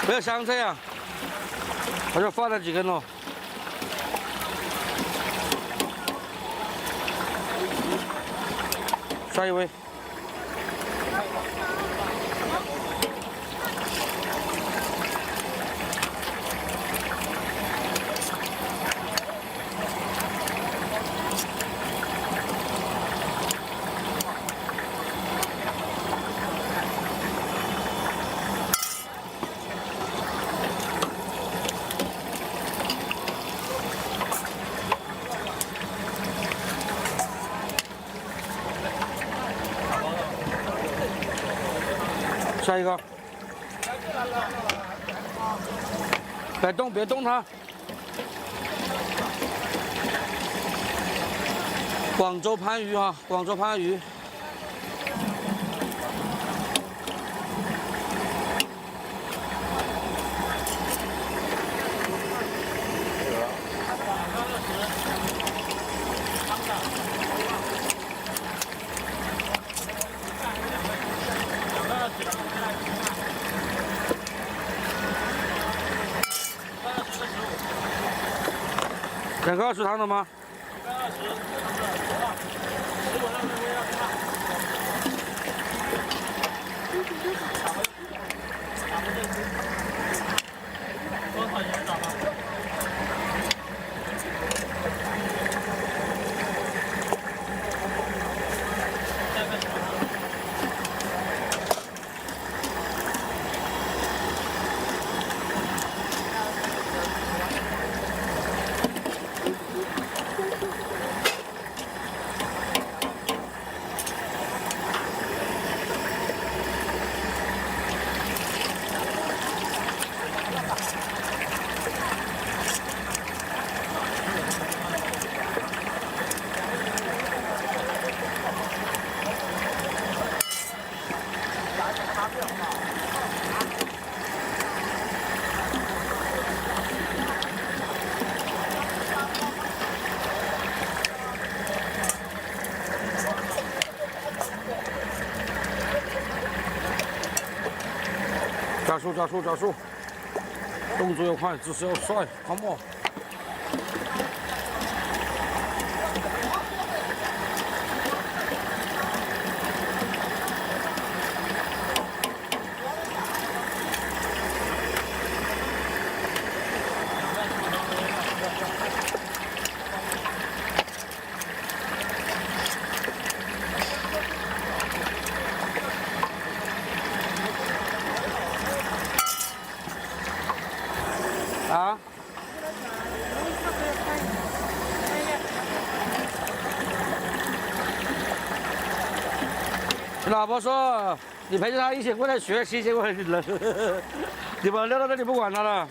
不要香菜啊，我就放了几根喽。下一位。 下一个，别动，别动它。广州番禺啊，广州番禺。2个20汤的吗？ 加速，加速，加速！动作要快，姿势要帅，come on！啊？老婆说你陪着他一起过来学习，结果你把他撂到这里不管他了。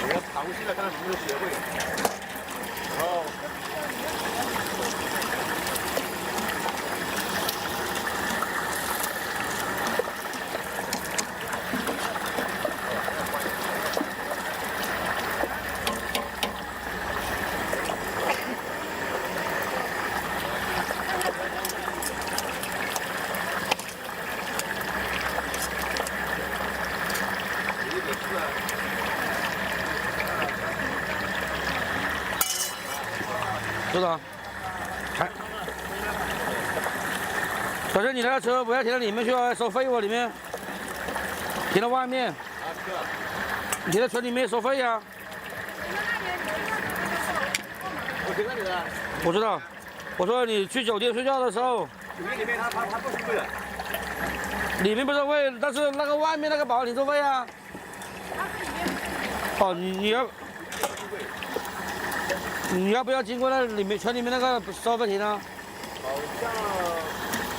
我要尝试了，看他能不能学会。然后。 是的，还，小陈，你那个车不要停到里面去啊，收费哦，里面，停到外面。你停在村里面收费呀？我停那里了。我知道，我说你去酒店睡觉的时候，酒店里面他不收费的。里面不收费，但是那个外面那个保安亭收费啊。哦，你要不要经过那里面村里面那个收费亭呢？好像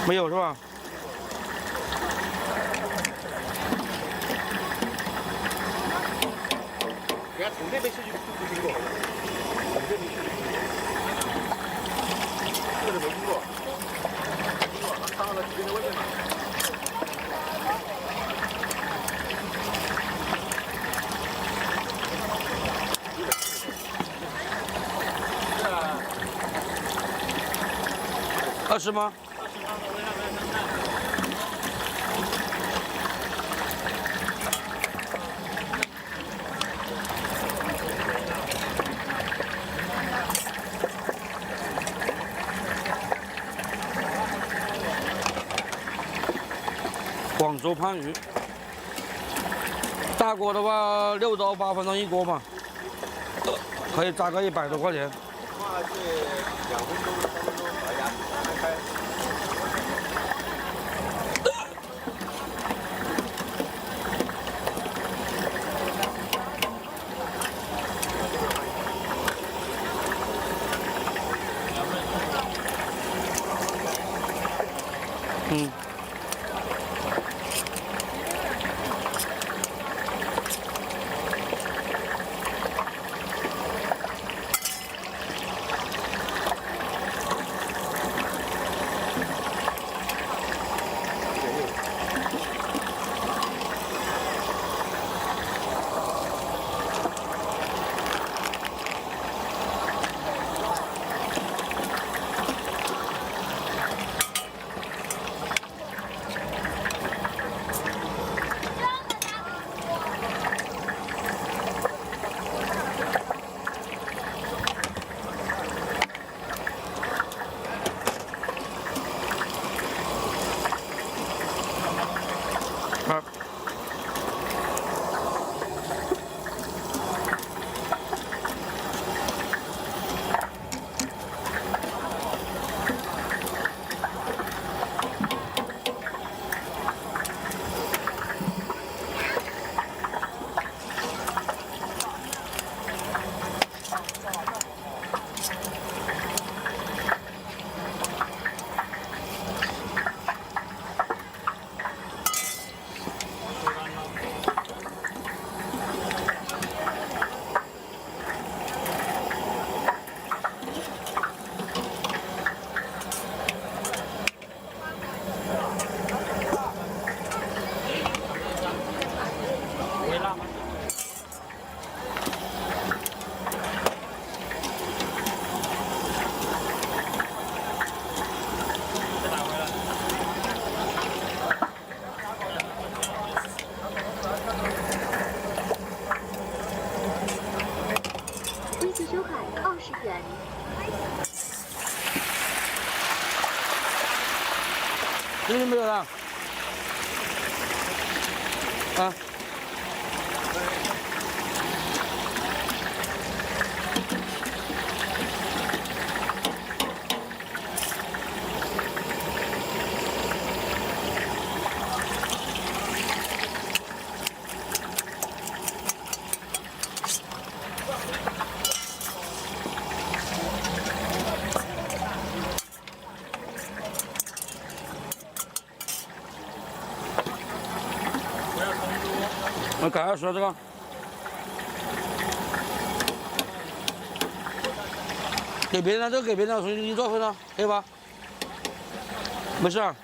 没有是吧？人家从那边市区不经过，从这边市区，这个没经过，经过，他上了酒店的外面嘛。要吃吗？广州番禺，大锅的话6到8分钟一锅嘛，可以炸个100多块钱。那是2分钟、3分钟，哎呀，开。嗯。ครับ微信收款20元。这里没有了。啊。我赶快说这个。给别人，这个给别人，重新给你做份了，可以吧？没事啊。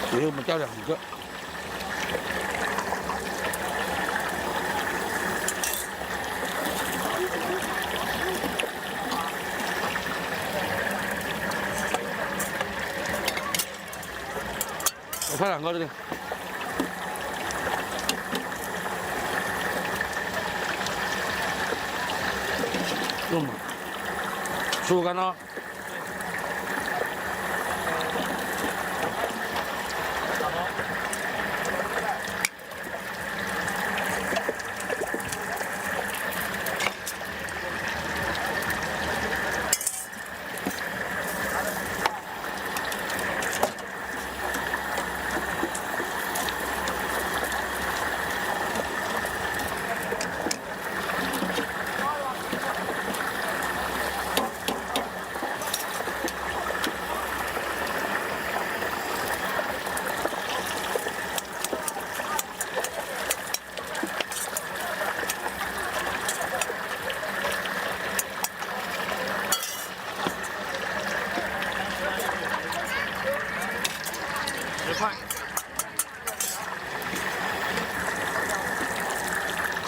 所以我们掉2个。我拍2个这个。用吧。15干了。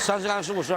30按15是。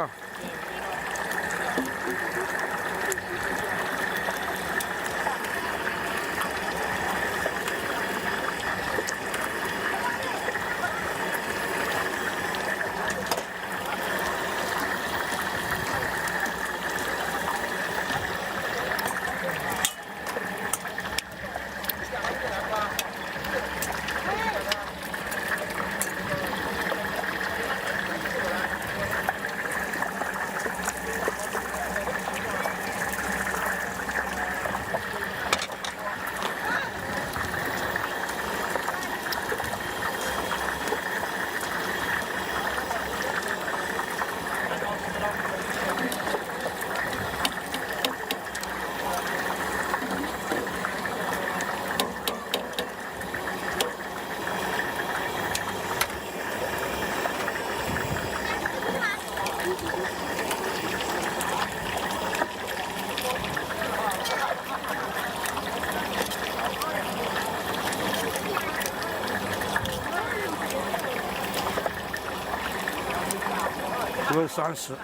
这个30。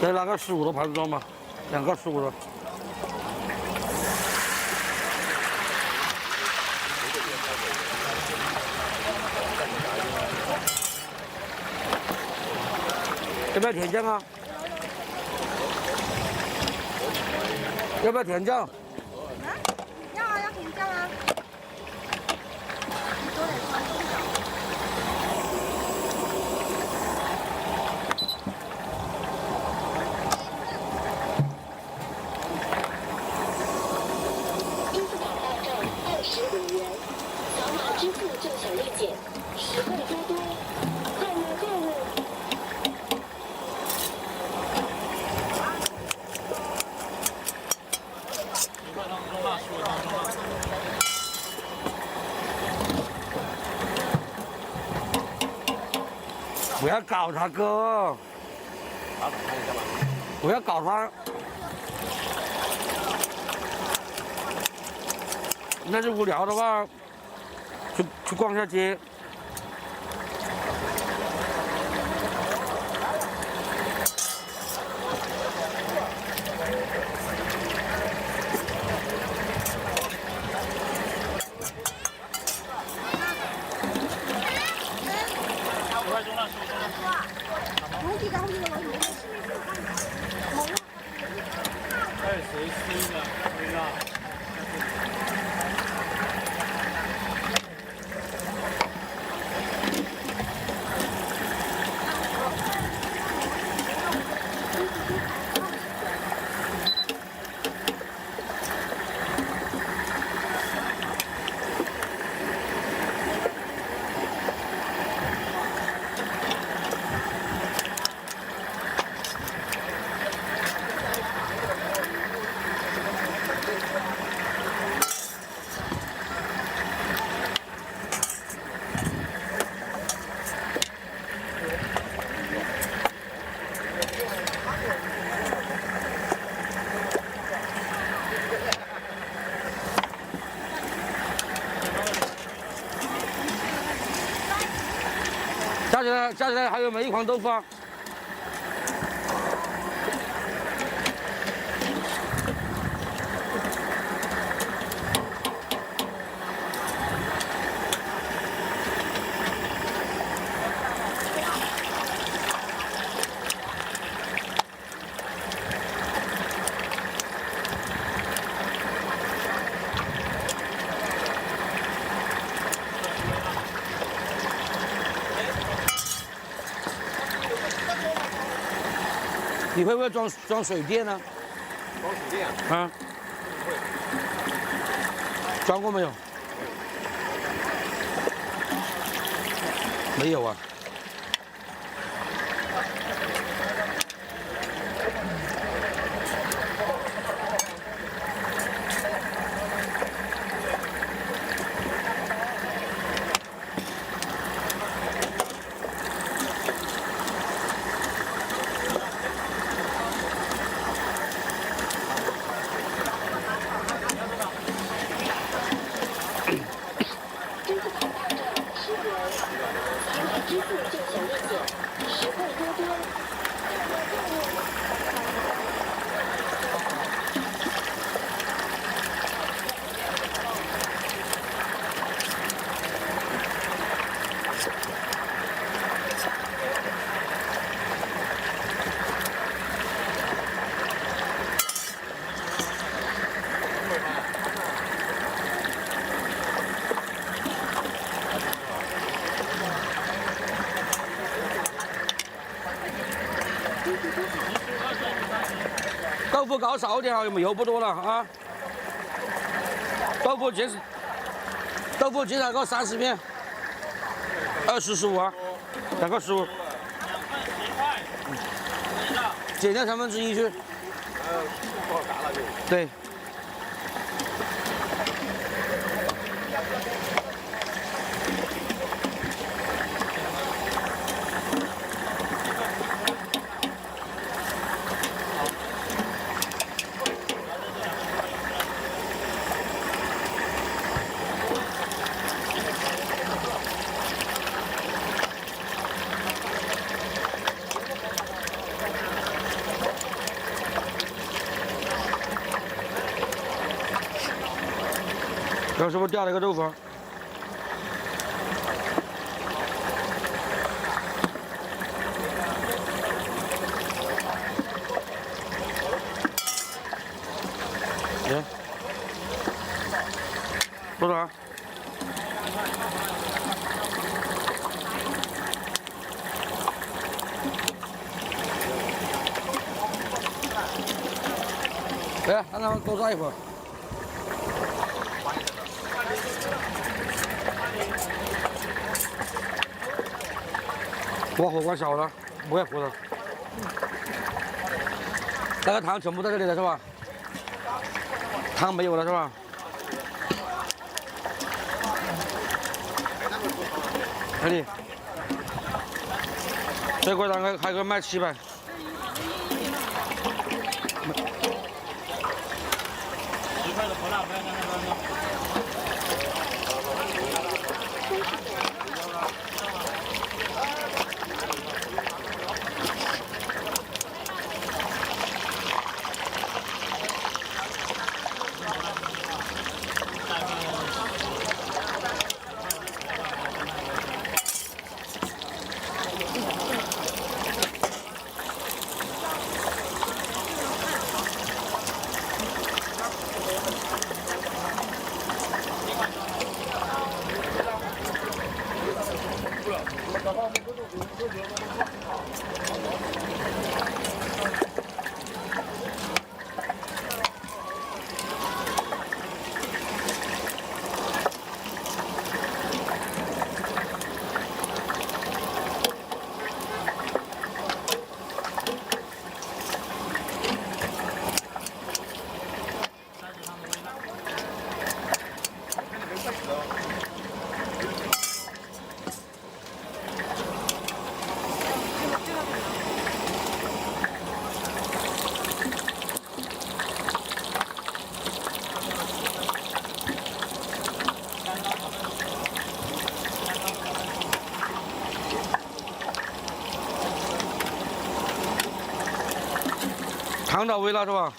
再拿个15的盘子装吧，2个15的。要不要甜酱啊？要不要甜酱？要啊，要甜酱啊。不要搞他哥，不要搞他，那是无聊的话，去逛下街。加起来还有没一筐豆腐啊？你会不会装水电呢？装水电啊？装过没有？没有啊。豆腐搞少点啊，油不多了啊。豆腐减少个30片，20、15啊，2个15，减掉1/3去。不好炸了就。对。刚是不是掉了一个豆腐？行，多少？来，让他们多炸一会儿。我火关小了，不会糊的。那个汤全部在这里了是吧？汤没有了是吧？兄弟，这个大概还可以卖700。10块的不辣，不要看它多。烫到位了是吧？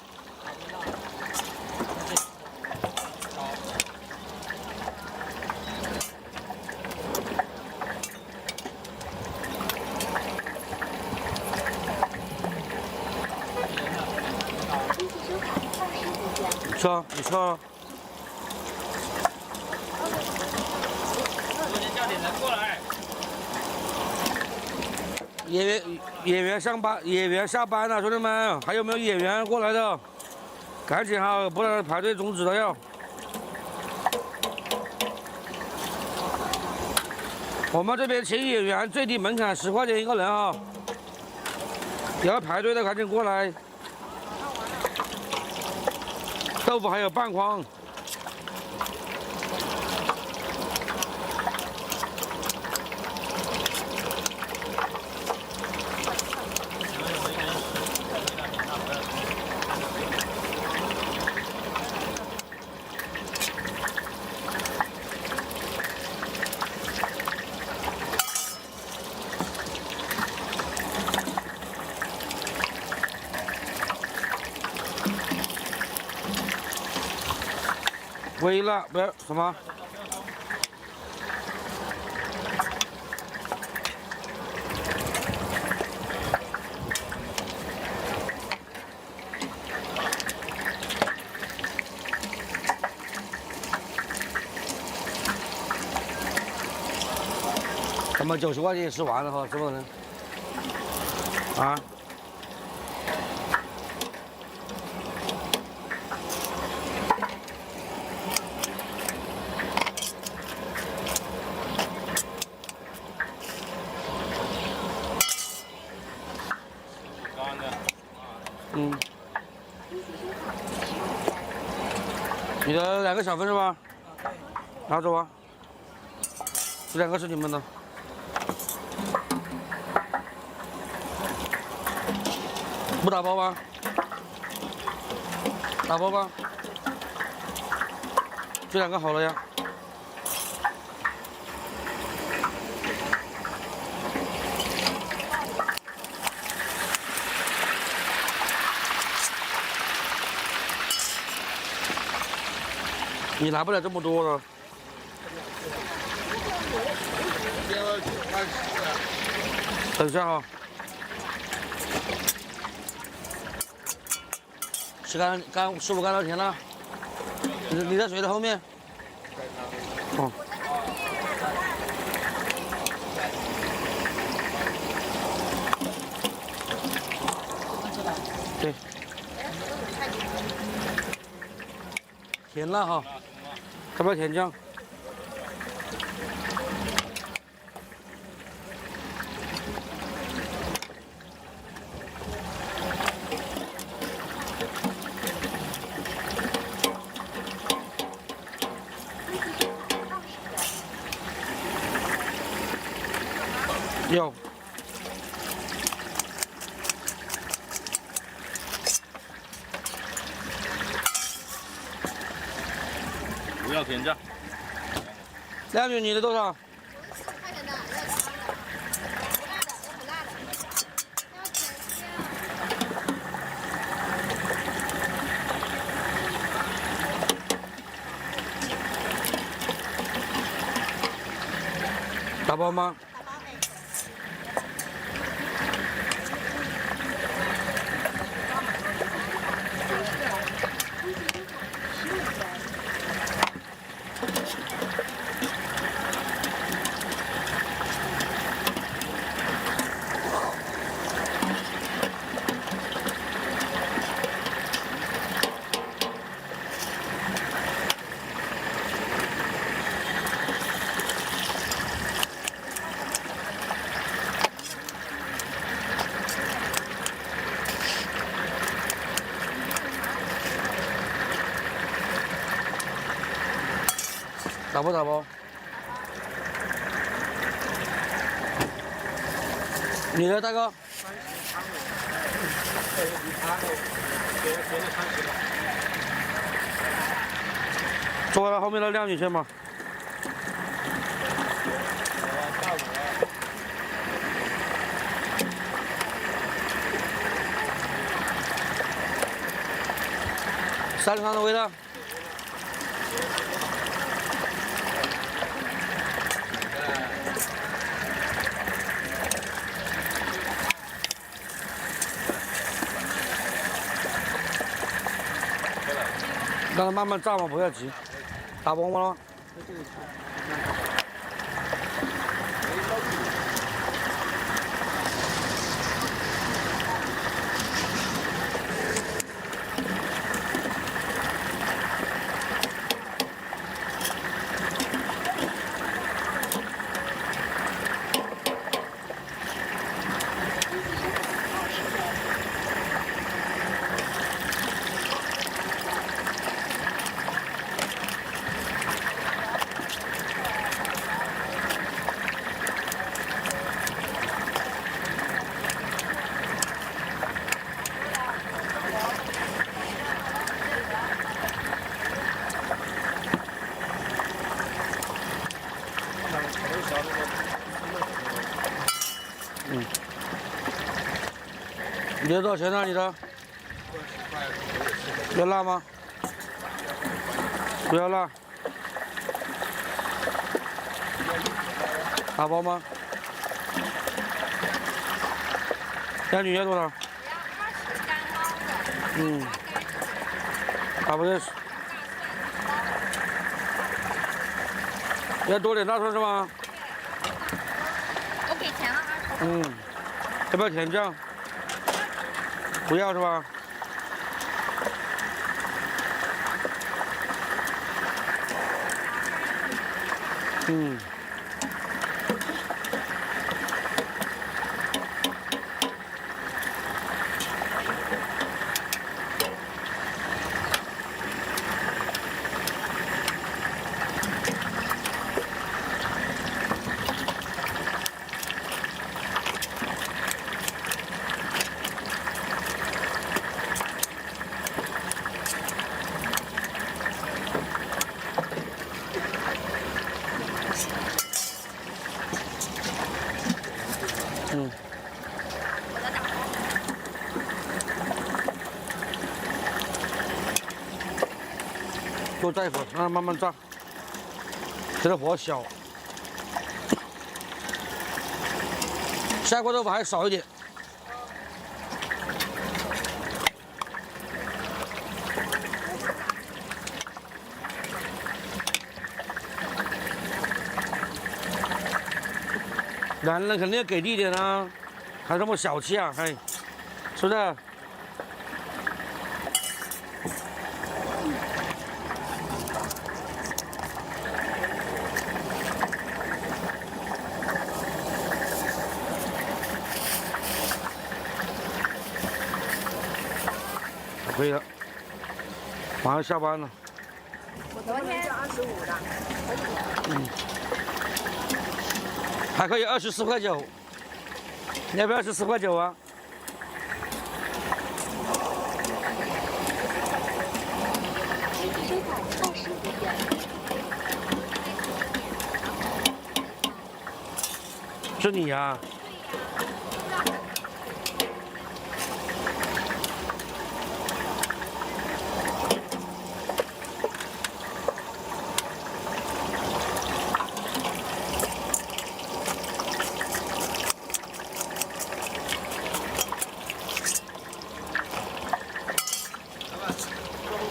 吃啊，你吃啊。叫点人过来。演员上班，演员下班了，兄弟们，还有没有演员过来的？赶紧哈，不然排队终止了要。我们这边请演员最低门槛10块钱一个人啊，要排队的赶紧过来。豆腐还有半筐。微辣不要什么？咱们90块钱吃完了哈，是不是？啊？嗯，你的2个小份是吧？拿走啊，这2个是你们的。不打包吗？打包吧。这2个好了呀。你拿不了这么多了。等一下哈。师傅干到甜了。你在谁的后面？哦。对。甜辣哈。要不要甜酱？要。不要甜酱。靓女，你的多少？打包吗？打不打包？你的大哥。坐到后面的靓女先吧。山上的味道。让它慢慢炸嘛，不要急。打光光了。嗯，你的多少钱呢？你的？要辣吗？不要辣。打包吗？鸭女要多少？我要20干猫的。嗯，打不认识。要多点大蒜是吗？我给钱了20。嗯，要不要甜酱？不要是吧？嗯。嗯，多炸一会儿，让它慢慢炸。这个火小，下锅豆腐还少一点。男人肯定要给力一点啊，还这么小气啊，嘿，是不是？可以了，马上下班了。我昨天25的。嗯。还可以24.9，你要不要14.9啊？收款25元。是你呀、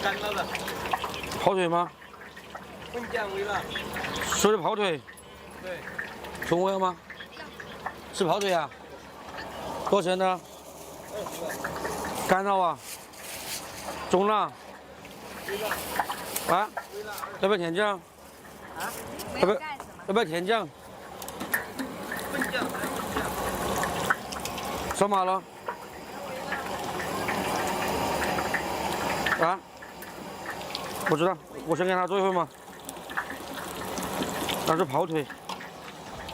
干了的，跑腿吗？混酱味了。说的跑腿，对，中午要吗？是跑腿啊？多少钱呢？干肉啊？中辣？啊？要不要甜酱？啊？要不要要不要甜酱？混酱，说码了？啊？不知道，我先给他做一份嘛。那是跑腿。